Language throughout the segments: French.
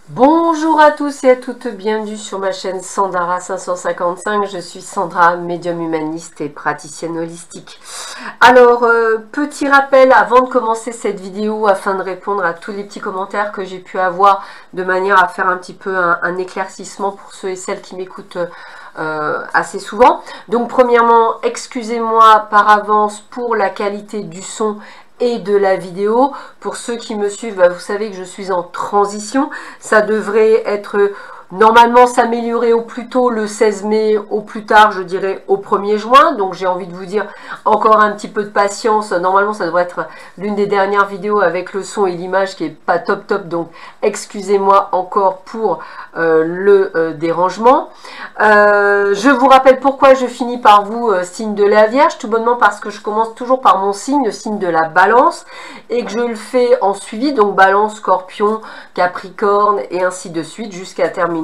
Bonjour à tous et à toutes, bienvenue sur ma chaîne Sandara 555. Je suis Sandra, médium humaniste et praticienne holistique. Alors, petit rappel avant de commencer cette vidéo afin de répondre à tous les petits commentaires que j'ai pu avoir de manière à faire un petit peu un éclaircissement pour ceux et celles qui m'écoutent assez souvent. Donc premièrement, excusez-moi par avance pour la qualité du son et de la vidéo. Pour ceux qui me suivent, vous savez que je suis en transition. Ça devrait être normalement s'améliorer au plus tôt le 16 mai, au plus tard je dirais au 1er juin. Donc j'ai envie de vous dire encore un petit peu de patience. Normalement ça devrait être l'une des dernières vidéos avec le son et l'image qui est pas top top. Donc excusez-moi encore pour le dérangement. Je vous rappelle pourquoi je finis par vous signe de la Vierge. Tout bonnement parce que je commence toujours par mon signe, le signe de la Balance, et que je le fais en suivi, donc Balance, Scorpion, Capricorne et ainsi de suite jusqu'à terminer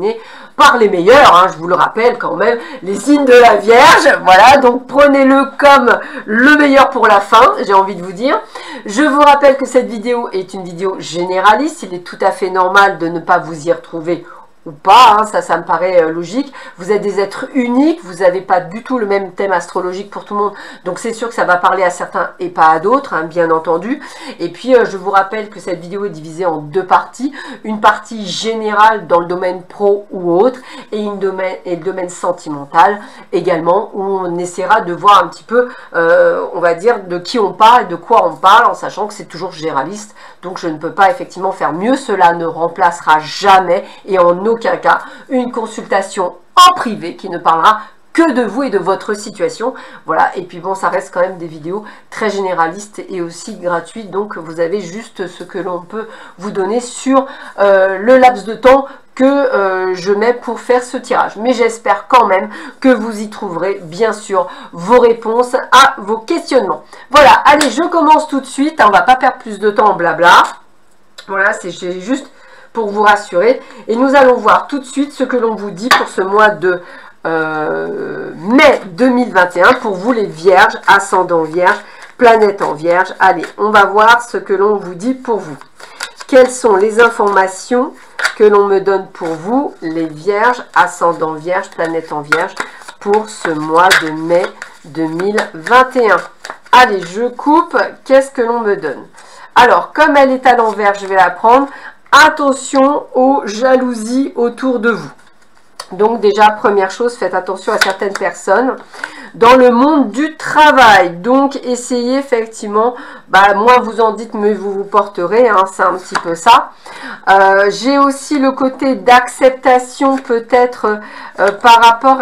par les meilleurs, hein, je vous le rappelle quand même, les signes de la Vierge. Voilà, donc prenez-le comme le meilleur pour la fin, j'ai envie de vous dire. Je vous rappelle que cette vidéo est une vidéo généraliste. Il est tout à fait normal de ne pas vous y retrouver ou pas, hein, ça me paraît logique. Vous êtes des êtres uniques, vous n'avez pas du tout le même thème astrologique pour tout le monde, donc c'est sûr que ça va parler à certains et pas à d'autres, hein, bien entendu. Et puis je vous rappelle que cette vidéo est divisée en deux parties, une partie générale dans le domaine pro ou autre, et le domaine sentimental également, où on essaiera de voir un petit peu, on va dire, de qui on parle et de quoi on parle, en sachant que c'est toujours généraliste, donc je ne peux pas effectivement faire mieux. Cela ne remplacera jamais et en aucun cas une consultation en privé qui ne parlera que de vous et de votre situation. Voilà, et puis bon, ça reste quand même des vidéos très généralistes et aussi gratuites, donc vous avez juste ce que l'on peut vous donner sur le laps de temps que je mets pour faire ce tirage. Mais j'espère quand même que vous y trouverez bien sûr vos réponses à vos questionnements. Voilà, allez, je commence tout de suite, on va pas perdre plus de temps en blabla. Voilà, c'est juste pour vous rassurer. Et nous allons voir tout de suite ce que l'on vous dit pour ce mois de mai 2021, pour vous les vierges, ascendant vierge, planète en vierge. Allez, on va voir ce que l'on vous dit pour vous. Quelles sont les informations que l'on me donne pour vous, les vierges, ascendant vierge, planète en vierge, pour ce mois de mai 2021. Allez, je coupe. Qu'est-ce que l'on me donne? Alors, comme elle est à l'envers, je vais la prendre. Attention aux jalousies autour de vous. Donc déjà, première chose, faites attention à certaines personnes dans le monde du travail. Donc essayez effectivement, moins vous en dites, mieux vous vous porterez, hein, c'est un petit peu ça. J'ai aussi le côté d'acceptation peut-être par rapport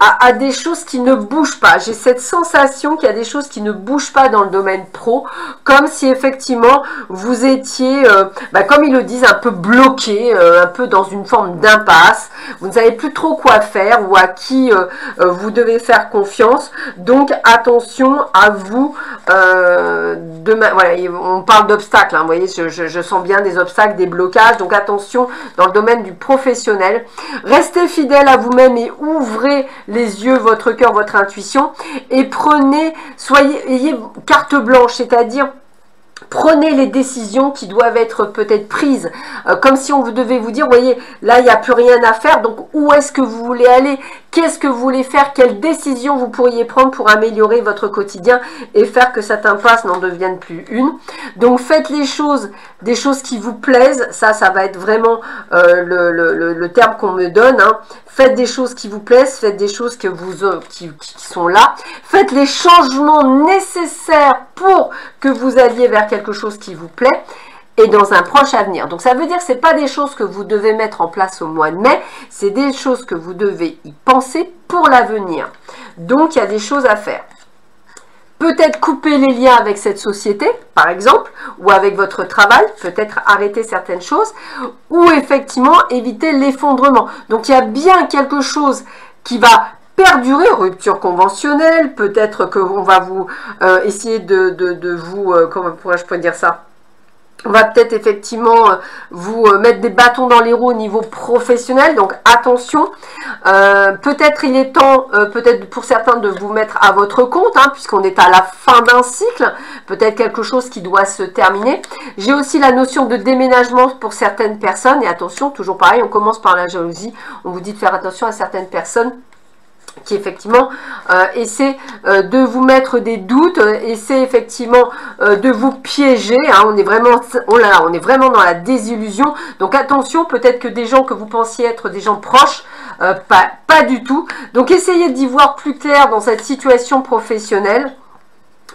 à des choses qui ne bougent pas. J'ai cette sensation qu'il y a des choses qui ne bougent pas dans le domaine pro, comme si effectivement vous étiez, comme ils le disent, un peu bloqué, un peu dans une forme d'impasse. Vous ne savez plus trop quoi faire ou à qui vous devez faire confiance. Donc attention à vous. Voilà, on parle d'obstacles, hein, vous voyez, je sens bien des obstacles, des blocages. Donc attention dans le domaine du professionnel. Restez fidèle à vous-même et ouvrez les yeux, votre cœur, votre intuition, et ayez carte blanche, c'est-à-dire prenez les décisions qui doivent être peut-être prises, comme si on devait vous dire, voyez, là il n'y a plus rien à faire, donc où est-ce que vous voulez aller? Qu'est-ce que vous voulez faire? Quelles décisions vous pourriez prendre pour améliorer votre quotidien et faire que cette impasse n'en devienne plus une? Donc faites les choses, des choses qui vous plaisent, ça va être vraiment le terme qu'on me donne, hein. Faites des choses qui vous plaisent, faites des choses qui sont là, faites les changements nécessaires pour que vous alliez vers quelque chose qui vous plaît et dans un proche avenir. Donc ça veut dire que ce n'est pas des choses que vous devez mettre en place au mois de mai, c'est des choses que vous devez y penser pour l'avenir. Donc il y a des choses à faire. Peut-être couper les liens avec cette société, par exemple, ou avec votre travail, peut-être arrêter certaines choses, ou effectivement éviter l'effondrement. Donc il y a bien quelque chose qui va perdurer, rupture conventionnelle, peut-être qu'on va vous essayer de vous, comment pourrais-je dire ça, On va peut-être effectivement vous mettre des bâtons dans les roues au niveau professionnel, donc attention. Peut-être il est temps, peut-être pour certains, de vous mettre à votre compte, hein, puisqu'on est à la fin d'un cycle, peut-être quelque chose qui doit se terminer. J'ai aussi la notion de déménagement pour certaines personnes, et attention, toujours pareil, on commence par la jalousie, on vous dit de faire attention à certaines personnes qui effectivement essaie de vous mettre des doutes, essaie effectivement de vous piéger, hein. On est vraiment, oh là là, on est vraiment dans la désillusion, donc attention, peut-être que des gens que vous pensiez être des gens proches, pas du tout, donc essayez d'y voir plus clair dans cette situation professionnelle.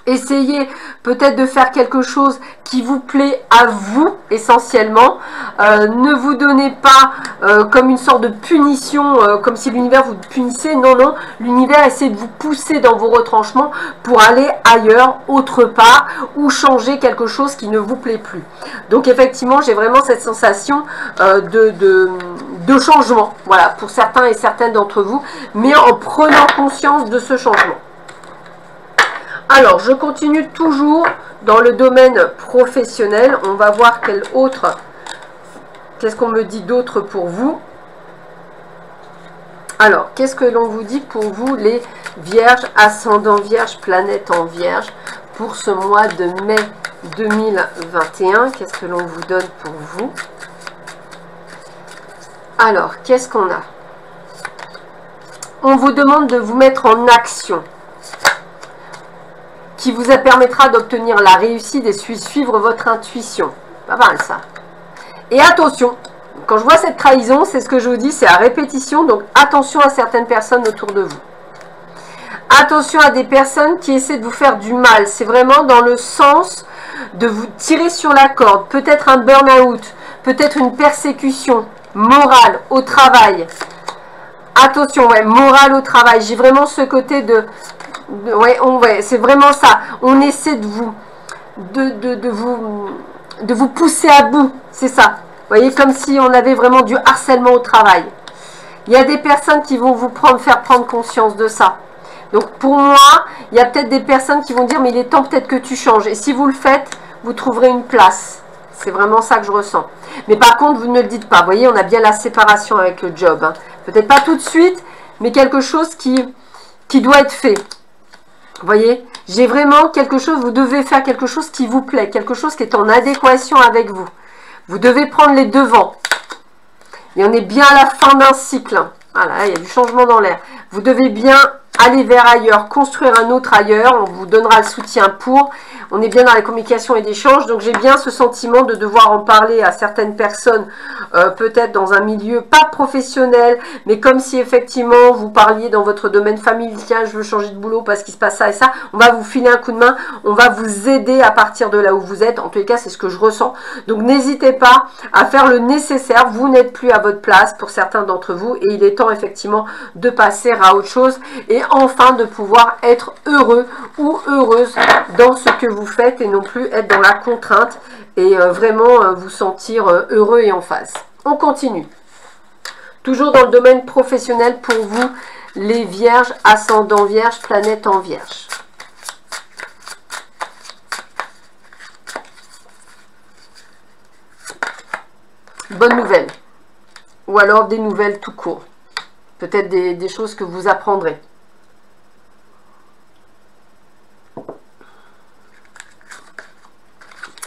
Essayez peut-être de faire quelque chose qui vous plaît à vous essentiellement. Ne vous donnez pas comme une sorte de punition, comme si l'univers vous punissait. Non, non, l'univers essaie de vous pousser dans vos retranchements pour aller ailleurs, autre part, ou changer quelque chose qui ne vous plaît plus. Donc effectivement, j'ai vraiment cette sensation de changement, voilà, pour certains et certaines d'entre vous, mais en prenant conscience de ce changement. Alors, je continue toujours dans le domaine professionnel. On va voir qu'est-ce qu'on me dit d'autre pour vous. Alors, qu'est-ce que l'on vous dit pour vous, les vierges, ascendant vierge, planète en vierge, pour ce mois de mai 2021? Qu'est-ce que l'on vous donne pour vous? Alors, qu'est-ce qu'on a? On vous demande de vous mettre en action, qui vous permettra d'obtenir la réussite et suivre votre intuition. Pas mal ça. Et attention, quand je vois cette trahison, c'est ce que je vous dis, c'est à répétition, donc attention à certaines personnes autour de vous. Attention à des personnes qui essaient de vous faire du mal. C'est vraiment dans le sens de vous tirer sur la corde. Peut-être un burn-out, peut-être une persécution morale au travail. Attention, ouais, morale au travail. J'ai vraiment ce côté de... Ouais, c'est vraiment ça. On essaie de vous pousser à bout. C'est ça. Vous voyez, comme si on avait vraiment du harcèlement au travail. Il y a des personnes qui vont vous faire prendre conscience de ça. Donc pour moi, il y a peut-être des personnes qui vont dire, mais il est temps peut-être que tu changes. Et si vous le faites, vous trouverez une place. C'est vraiment ça que je ressens. Mais par contre, vous ne le dites pas. Vous voyez, on a bien la séparation avec le job, hein. Peut-être pas tout de suite, mais quelque chose qui doit être fait. Vous voyez, j'ai vraiment quelque chose, vous devez faire quelque chose qui vous plaît, quelque chose qui est en adéquation avec vous. Vous devez prendre les devants. Et on est bien à la fin d'un cycle. Voilà, il y a du changement dans l'air. Vous devez bien aller vers ailleurs, construire un autre ailleurs. On vous donnera le soutien pour. On est bien dans la communication et l'échange. Donc j'ai bien ce sentiment de devoir en parler à certaines personnes, peut-être dans un milieu pas professionnel, mais comme si effectivement vous parliez dans votre domaine familial, je veux changer de boulot parce qu'il se passe ça et ça. On va vous filer un coup de main, on va vous aider à partir de là où vous êtes. En tous les cas, c'est ce que je ressens. Donc n'hésitez pas à faire le nécessaire. Vous n'êtes plus à votre place pour certains d'entre vous et il est temps effectivement de passer à autre chose et enfin de pouvoir être heureux ou heureuse dans ce que vous faites et non plus être dans la contrainte et vraiment vous sentir heureux et en phase. On continue. Toujours dans le domaine professionnel pour vous, les vierges, ascendant vierge, planète en vierge. Bonne nouvelle. Ou alors des nouvelles tout court. Peut-être des choses que vous apprendrez.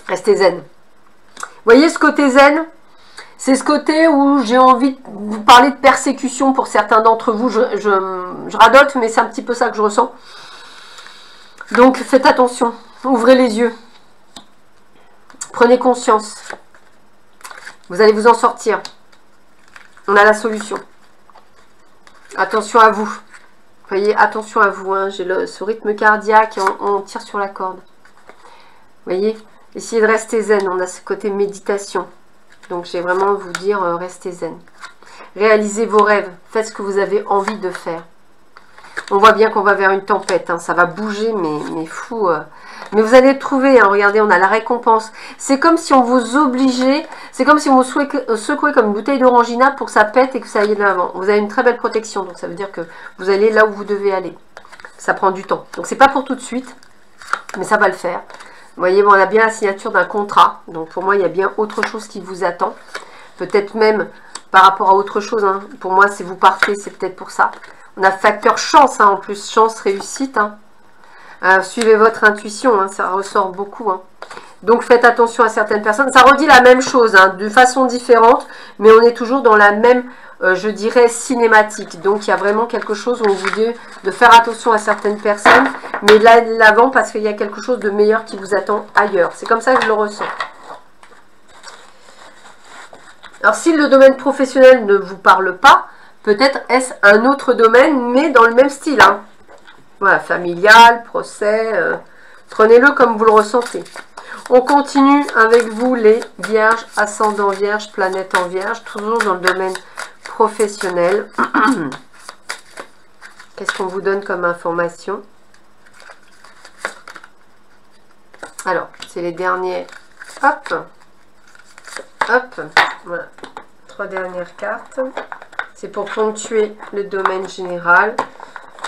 Restez zen. Vous voyez ce côté zen? C'est ce côté où j'ai envie de vous parler de persécution pour certains d'entre vous. Je radote, mais c'est un petit peu ça que je ressens. Donc faites attention. Ouvrez les yeux. Prenez conscience. Vous allez vous en sortir. On a la solution. Attention à vous. Vous voyez, attention à vous. Hein. J'ai ce rythme cardiaque et on tire sur la corde. Vous voyez? Essayez de rester zen, on a ce côté méditation. Donc j'ai vraiment vous dire, restez zen. Réalisez vos rêves, faites ce que vous avez envie de faire. On voit bien qu'on va vers une tempête, hein, ça va bouger, mais fou. Mais vous allez le trouver, hein, regardez, on a la récompense. C'est comme si on vous obligeait, c'est comme si on vous secouait comme une bouteille d'orangina pour que ça pète et que ça aille de l'avant. Vous avez une très belle protection, donc ça veut dire que vous allez là où vous devez aller. Ça prend du temps. Donc c'est pas pour tout de suite, mais ça va le faire. voyez, bon, on a bien la signature d'un contrat. Donc pour moi, il y a bien autre chose qui vous attend. Peut-être même par rapport à autre chose. Hein. Pour moi, si vous partez, c'est peut-être pour ça. On a facteur chance, hein, en plus. Chance, réussite. Hein. Suivez votre intuition, hein, ça ressort beaucoup. Hein. Donc faites attention à certaines personnes. Ça redit la même chose, hein, de façon différente. Mais on est toujours dans la même, je dirais, cinématique. Donc il y a vraiment quelque chose où on vous dit de faire attention à certaines personnes. Mais là, de l'avant, parce qu'il y a quelque chose de meilleur qui vous attend ailleurs. C'est comme ça que je le ressens. Alors si le domaine professionnel ne vous parle pas, peut-être est-ce un autre domaine, mais dans le même style. Hein. Voilà, familial, procès, prenez-le comme vous le ressentez. On continue avec vous les vierges, ascendant vierge, planète en vierge, toujours dans le domaine professionnel. Qu'est-ce qu'on vous donne comme information? Alors, c'est les derniers, hop, hop, voilà, 3 dernières cartes. C'est pour ponctuer le domaine général.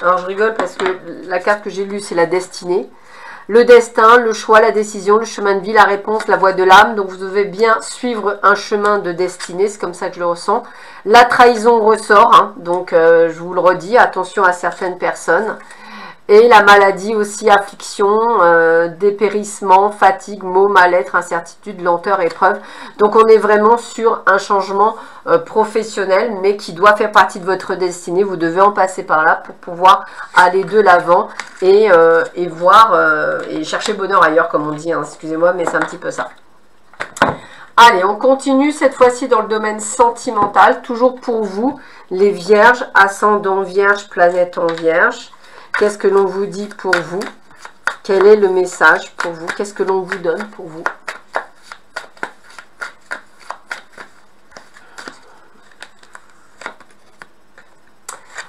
Alors, je rigole parce que la carte que j'ai lue, c'est la destinée. Le destin, le choix, la décision, le chemin de vie, la réponse, la voie de l'âme. Donc, vous devez bien suivre un chemin de destinée. C'est comme ça que je le ressens. La trahison ressort. Hein, donc, je vous le redis, attention à certaines personnes. Et la maladie aussi, affliction, dépérissement, fatigue, maux, mal-être, incertitude, lenteur, épreuve. Donc on est vraiment sur un changement professionnel, mais qui doit faire partie de votre destinée. Vous devez en passer par là pour pouvoir aller de l'avant et voir et chercher bonheur ailleurs, comme on dit. Hein, excusez-moi, mais c'est un petit peu ça. Allez, on continue cette fois-ci dans le domaine sentimental. Toujours pour vous, les vierges, ascendant vierge, planète en vierge. Qu'est-ce que l'on vous dit pour vous? Quel est le message pour vous? Qu'est-ce que l'on vous donne pour vous?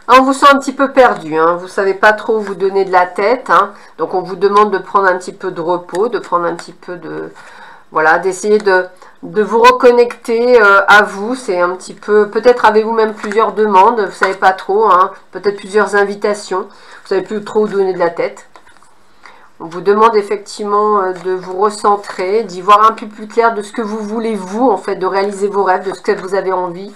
On vous sent un petit peu perdu, hein. Vous ne savez pas trop où vous donner de la tête. Hein. Donc on vous demande de prendre un petit peu de repos, de prendre un petit peu de... Voilà, d'essayer de vous reconnecter à vous. C'est un petit peu... Peut-être avez-vous même plusieurs demandes, vous ne savez pas trop. Hein. Peut-être plusieurs invitations. Vous ne savez plus trop où donner de la tête. On vous demande effectivement de vous recentrer, d'y voir un peu plus clair de ce que vous voulez vous, en fait, de réaliser vos rêves, de ce que vous avez envie.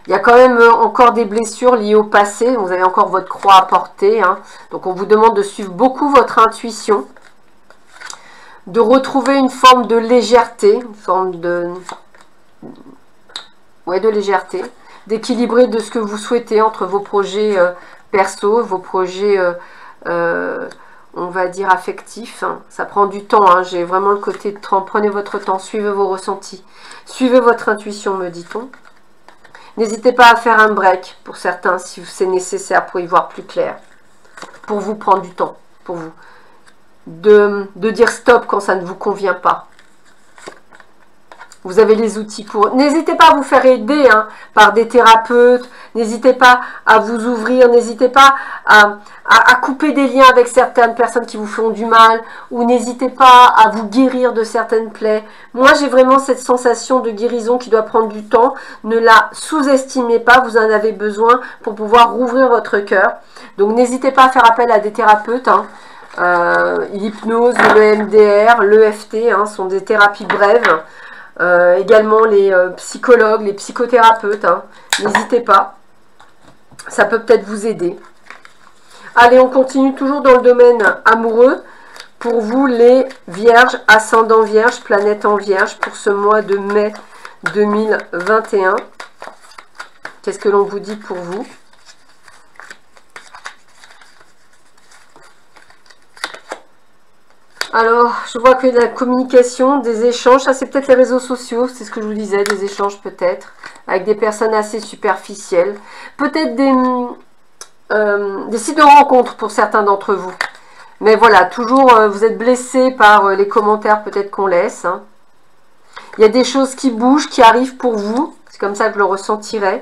Il y a quand même encore des blessures liées au passé. Vous avez encore votre croix à porter. Hein. Donc on vous demande de suivre beaucoup votre intuition. De retrouver une forme de légèreté. Une forme de... Ouais, de légèreté. D'équilibrer de ce que vous souhaitez entre vos projets perso, vos projets... on va dire affectifs. Hein. Ça prend du temps. Hein. J'ai vraiment le côté de temps. Prenez votre temps. Suivez vos ressentis. Suivez votre intuition, me dit-on. N'hésitez pas à faire un break pour certains si c'est nécessaire pour y voir plus clair. Pour vous prendre du temps. Pour vous. De dire stop quand ça ne vous convient pas. Vous avez les outils pour... N'hésitez pas à vous faire aider hein, par des thérapeutes. N'hésitez pas à vous ouvrir. N'hésitez pas à couper des liens avec certaines personnes qui vous font du mal. Ou n'hésitez pas à vous guérir de certaines plaies. Moi, j'ai vraiment cette sensation de guérison qui doit prendre du temps. Ne la sous-estimez pas. Vous en avez besoin pour pouvoir rouvrir votre cœur. Donc, n'hésitez pas à faire appel à des thérapeutes. Hein. L'hypnose, le MDR, l'EFT hein, sont des thérapies brèves. Également les psychologues, les psychothérapeutes, hein. N'hésitez pas, ça peut peut-être vous aider. Allez, on continue toujours dans le domaine amoureux. Pour vous, les vierges, ascendant vierge, planète en vierge, pour ce mois de mai 2021. Qu'est-ce que l'on vous dit pour vous? Alors, je vois que la communication, des échanges, ça c'est peut-être les réseaux sociaux, c'est ce que je vous disais, des échanges peut-être, avec des personnes assez superficielles. Peut-être des sites de rencontres pour certains d'entre vous. Mais voilà, toujours vous êtes blessés par les commentaires peut-être qu'on laisse. Hein. Il y a des choses qui bougent, qui arrivent pour vous, c'est comme ça que je le ressentirais.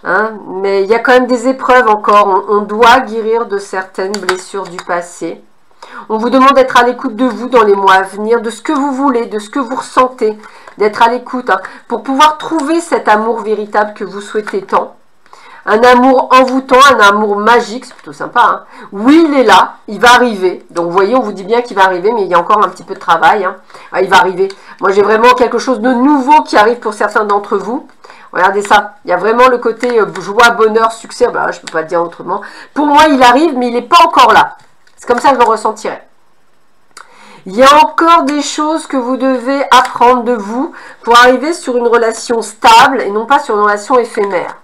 Hein. Mais il y a quand même des épreuves encore, on doit guérir de certaines blessures du passé. On vous demande d'être à l'écoute de vous dans les mois à venir, de ce que vous voulez, de ce que vous ressentez, d'être à l'écoute, hein, pour pouvoir trouver cet amour véritable que vous souhaitez tant. un amour envoûtant, un amour magique, c'est plutôt sympa. Hein. Oui, il est là, il va arriver. Donc, vous voyez, on vous dit bien qu'il va arriver, mais il y a encore un petit peu de travail. Hein. Ah, il va arriver. Moi, j'ai vraiment quelque chose de nouveau qui arrive pour certains d'entre vous. Regardez ça, il y a vraiment le côté joie, bonheur, succès. Ben, je ne peux pas le dire autrement. Pour moi, il arrive, mais il n'est pas encore là. C'est comme ça que je le ressentirai. Il y a encore des choses que vous devez apprendre de vous pour arriver sur une relation stable et non pas sur une relation éphémère.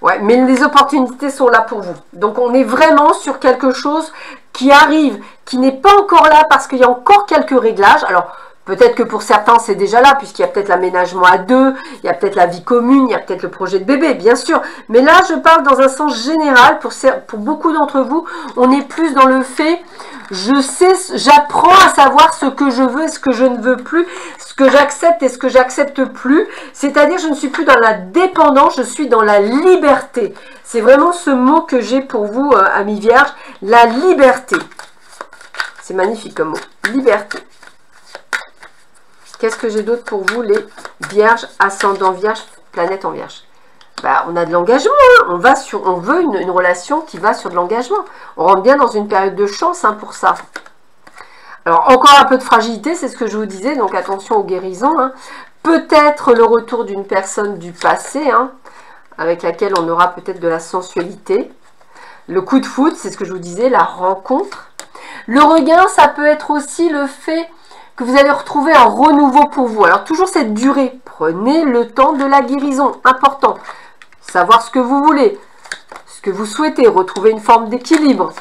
Ouais, mais les opportunités sont là pour vous. Donc, on est vraiment sur quelque chose qui arrive, qui n'est pas encore là parce qu'il y a encore quelques réglages. Alors, peut-être que pour certains, c'est déjà là, puisqu'il y a peut-être l'aménagement à deux, il y a peut-être la vie commune, il y a peut-être le projet de bébé, bien sûr. Mais là, je parle dans un sens général. Pour beaucoup d'entre vous, on est plus dans le fait, je sais, j'apprends à savoir ce que je veux et ce que je ne veux plus, ce que j'accepte et ce que j'accepte plus. C'est-à-dire, je ne suis plus dans la dépendance, je suis dans la liberté. C'est vraiment ce mot que j'ai pour vous, amis vierges, la liberté. C'est magnifique comme mot, liberté. Qu'est-ce que j'ai d'autre pour vous, les vierges, ascendant vierge, planète en vierge? Bah, on a de l'engagement, hein. On veut une relation qui va sur de l'engagement. On rentre bien dans une période de chance hein, pour ça. Alors, encore un peu de fragilité, c'est ce que je vous disais, donc attention aux guérisons. Hein. Peut-être le retour d'une personne du passé, hein, avec laquelle on aura peut-être de la sensualité. Le coup de foudre, c'est ce que je vous disais, la rencontre. Le regain, ça peut être aussi le fait que vous allez retrouver un renouveau pour vous. Alors, toujours cette durée. Prenez le temps de la guérison. Important. Savoir ce que vous voulez, ce que vous souhaitez. Retrouver une forme d'équilibre.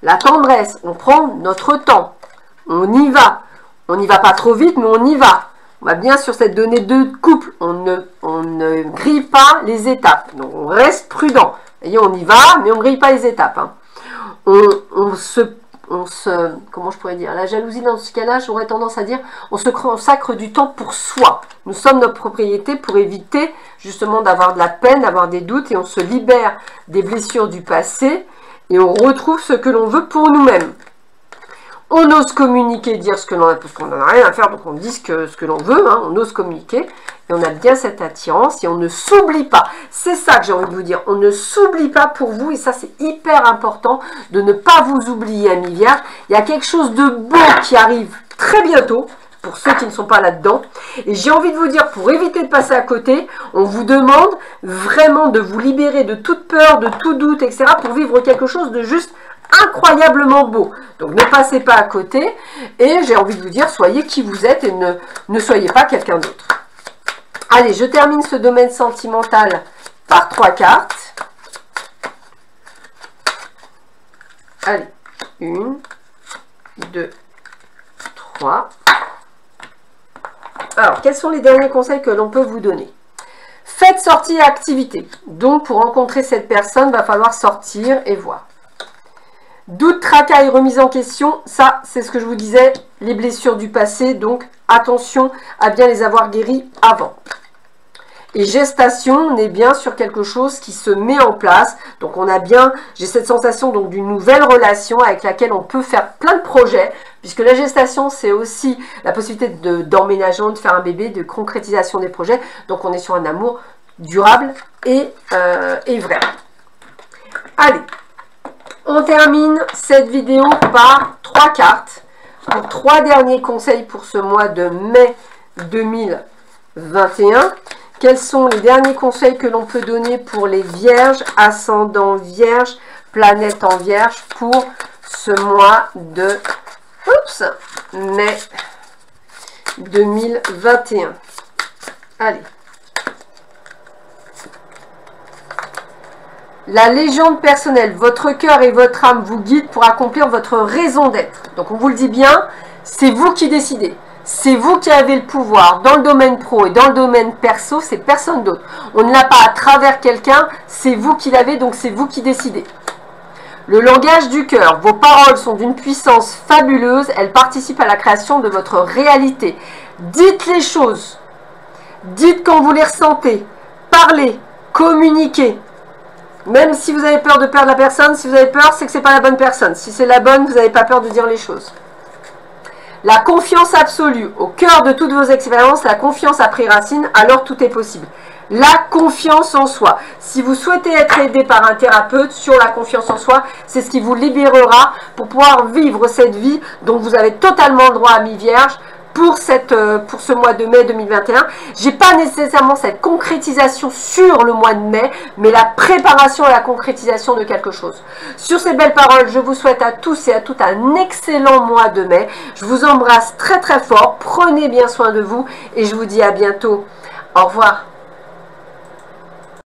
La tendresse. On prend notre temps. On y va. On n'y va pas trop vite, mais on y va. On va bien sur cette donnée de couple. On ne grille pas les étapes. Donc, on reste prudent. Vous voyez, on y va, mais on ne grille pas les étapes. Hein. Comment je pourrais dire, la jalousie dans ce cas-là, j'aurais tendance à dire, on se consacre du temps pour soi. Nous sommes notre propriété pour éviter justement d'avoir de la peine, d'avoir des doutes et on se libère des blessures du passé et on retrouve ce que l'on veut pour nous-mêmes. On ose communiquer, dire ce que l'on a, parce qu'on n'en a rien à faire, donc on dit ce que l'on veut, hein, on ose communiquer, et on a bien cette attirance, et on ne s'oublie pas. C'est ça que j'ai envie de vous dire, on ne s'oublie pas pour vous, et ça c'est hyper important, de ne pas vous oublier, amis vierges. Il y a quelque chose de beau qui arrive très bientôt, pour ceux qui ne sont pas là-dedans, et j'ai envie de vous dire, pour éviter de passer à côté, on vous demande vraiment de vous libérer de toute peur, de tout doute, etc., pour vivre quelque chose de juste incroyablement beau. Donc ne passez pas à côté et j'ai envie de vous dire, soyez qui vous êtes et ne soyez pas quelqu'un d'autre. Allez, je termine ce domaine sentimental par 3 cartes. Allez, 1, 2, 3. Alors, quels sont les derniers conseils que l'on peut vous donner? Faites sortie et activité. Donc, pour rencontrer cette personne, il va falloir sortir et voir. Doute, tracas et remise en question, ça, c'est ce que je vous disais, les blessures du passé, donc attention à bien les avoir guéries avant. Et gestation, on est bien sur quelque chose qui se met en place, donc on a bien, j'ai cette sensation donc d'une nouvelle relation avec laquelle on peut faire plein de projets, puisque la gestation, c'est aussi la possibilité d'emménagement, de faire un bébé, de concrétisation des projets, donc on est sur un amour durable et vrai. Allez. On termine cette vidéo par 3 cartes pour 3 derniers conseils pour ce mois de mai 2021. Quels sont les derniers conseils que l'on peut donner pour les vierges, ascendant vierge, planète en vierge pour ce mois de mai 2021? Allez. La légende personnelle, votre cœur et votre âme vous guident pour accomplir votre raison d'être. Donc on vous le dit bien, c'est vous qui décidez. C'est vous qui avez le pouvoir dans le domaine pro et dans le domaine perso, c'est personne d'autre. On ne l'a pas à travers quelqu'un, c'est vous qui l'avez, donc c'est vous qui décidez. Le langage du cœur, vos paroles sont d'une puissance fabuleuse, elles participent à la création de votre réalité. Dites les choses, dites quand vous les ressentez, parlez, communiquez. Même si vous avez peur de perdre la personne, si vous avez peur, c'est que ce n'est pas la bonne personne. Si c'est la bonne, vous n'avez pas peur de dire les choses. La confiance absolue, au cœur de toutes vos expériences, la confiance a pris racine, alors tout est possible. la confiance en soi. Si vous souhaitez être aidé par un thérapeute sur la confiance en soi, c'est ce qui vous libérera pour pouvoir vivre cette vie. Donc vous avez totalement droit à mi-vierge pour ce mois de mai 2021. J'ai pas nécessairement cette concrétisation sur le mois de mai, mais la préparation à la concrétisation de quelque chose. Sur ces belles paroles, je vous souhaite à tous et à toutes un excellent mois de mai. Je vous embrasse très très fort. Prenez bien soin de vous et je vous dis à bientôt. Au revoir.